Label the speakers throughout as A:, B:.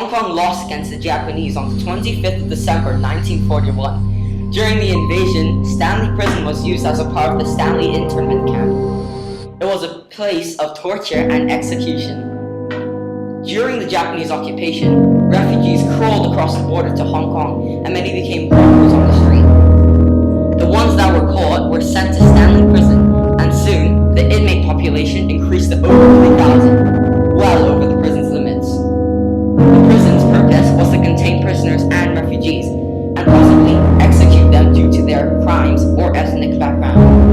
A: Hong Kong lost against the Japanese on the 25th of December 1941. During the invasion, Stanley Prison was used as a part of the Stanley internment camp. It was a place of torture and execution. During the Japanese occupation, refugees crawled across the border to Hong Kong and many became walkers on the street. The ones that were caught were sent to Stanley Prison, and soon the inmate population increased to over 3,000, well over the prison's limits. The prison's purpose was to contain prisoners and refugees, and possibly execute them due to their crimes or ethnic background.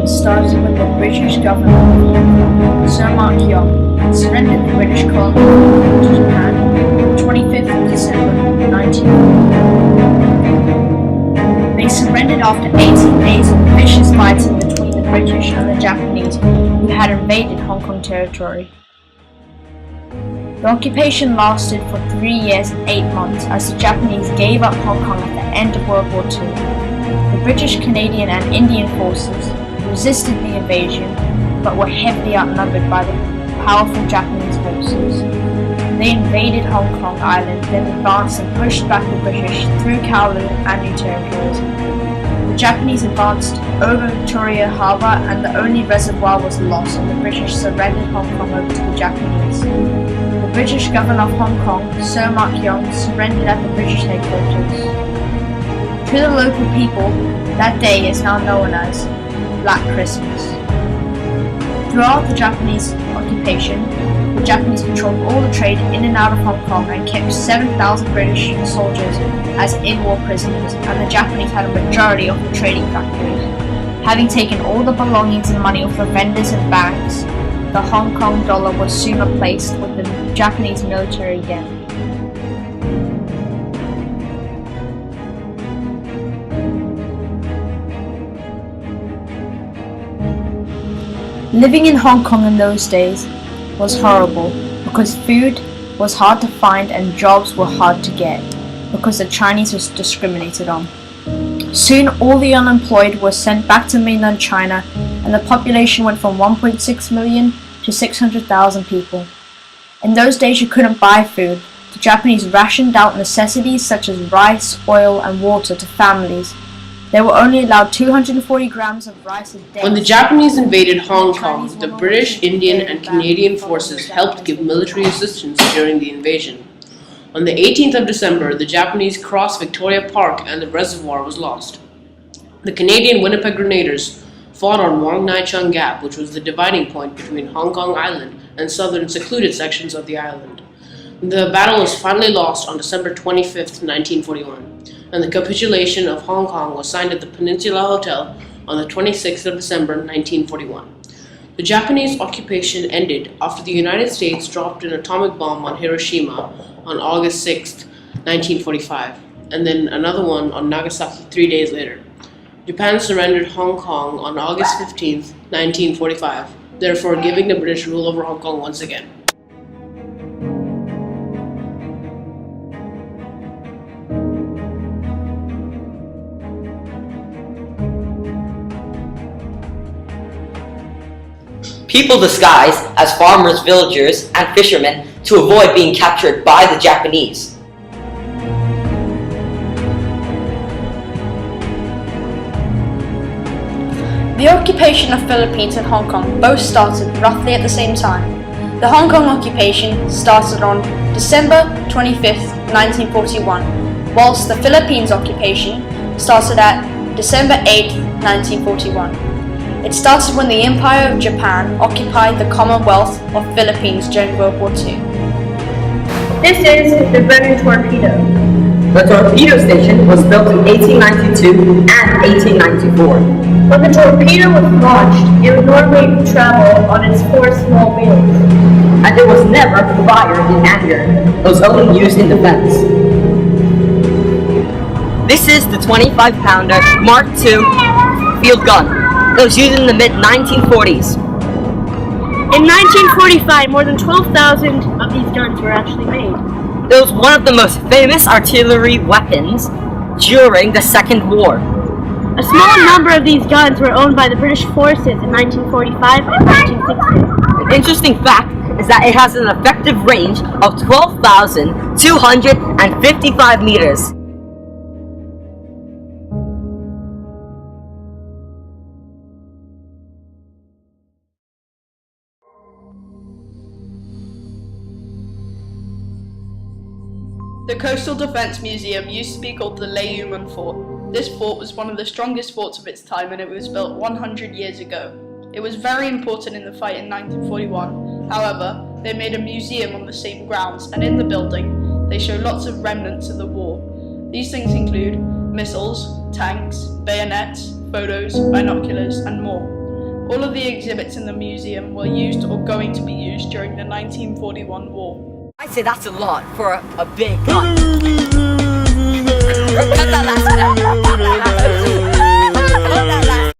B: Started when the British governor, Sir Mark Yong, surrendered the British colony to Japan on the 25th of December 1941. They surrendered after 18 days of vicious fighting between the British and the Japanese who had invaded Hong Kong territory. The occupation lasted for 3 years and 8 months as the Japanese gave up Hong Kong at the end of World War II. The British, Canadian and Indian forces resisted the invasion, but were heavily outnumbered by the powerful Japanese forces. They invaded Hong Kong Island, then advanced and pushed back the British through Kowloon and New Territories. The Japanese advanced over Victoria Harbour and the only reservoir was lost, and the British surrendered Hong Kong over to the Japanese. The British governor of Hong Kong, Sir Mark Yong, surrendered at the British headquarters. To the local people, that day is now known as Black Christmas. Throughout the Japanese occupation, the Japanese controlled all the trade in and out of Hong Kong and kept 7,000 British soldiers as in-war prisoners, and the Japanese had a majority of the trading factories. Having taken all the belongings and money of the vendors and banks, the Hong Kong dollar was soon replaced with the Japanese military yen. Living in Hong Kong in those days was horrible because food was hard to find and jobs were hard to get because the Chinese was discriminated on. Soon all the unemployed were sent back to mainland China and the population went from 1.6 million to 600,000 people. In those days you couldn't buy food. The Japanese rationed out necessities such as rice, oil and water to families. They were only allowed 240 grams of rice a day.
C: When the Japanese invaded Hong Kong, the British, Indian, and Canadian forces helped give military assistance during the invasion. On the 18th of December, the Japanese crossed Victoria Park and the reservoir was lost. The Canadian Winnipeg Grenadiers fought on Wong Nai Chung Gap, which was the dividing point between Hong Kong Island and southern secluded sections of the island. The battle was finally lost on December 25th, 1941. And the capitulation of Hong Kong was signed at the Peninsula Hotel on the 26th of December 1941. The Japanese occupation ended after the United States dropped an atomic bomb on Hiroshima on August 6th, 1945, and then another one on Nagasaki 3 days later. Japan surrendered Hong Kong on August 15th, 1945, therefore giving the British rule over Hong Kong once again.
A: People disguised as farmers, villagers, and fishermen to avoid being captured by the Japanese.
B: The occupation of Philippines and Hong Kong both started roughly at the same time. The Hong Kong occupation started on December 25th, 1941, whilst the Philippines occupation started at December 8th, 1941. It started when the Empire of Japan occupied the Commonwealth of Philippines during World War II.
D: This is the Brenner Torpedo.
A: The torpedo station was built in 1892 and 1894.
D: When the torpedo was launched, it would normally travel on its 4 small wheels.
A: And it was never fired in anger. It was only used in defense. This is the 25-pounder Mark II field gun. It was used in the mid-1940s.
D: In 1945, more than 12,000 of these guns were actually made.
A: It was one of the most famous artillery weapons during the Second War.
D: A small number of these guns were owned by the British forces in 1945 and 1960.
A: An interesting fact is that it has an effective range of 12,255 meters.
E: The Coastal Defence Museum used to be called the Layuman Fort. This fort was one of the strongest forts of its time and it was built 100 years ago. It was very important in the fight in 1941. However, they made a museum on the same grounds, and in the building, they show lots of remnants of the war. These things include missiles, tanks, bayonets, photos, binoculars, and more. All of the exhibits in the museum were used or going to be used during the 1941 war.
A: I'd say that's a lot for a big gun. Cut that last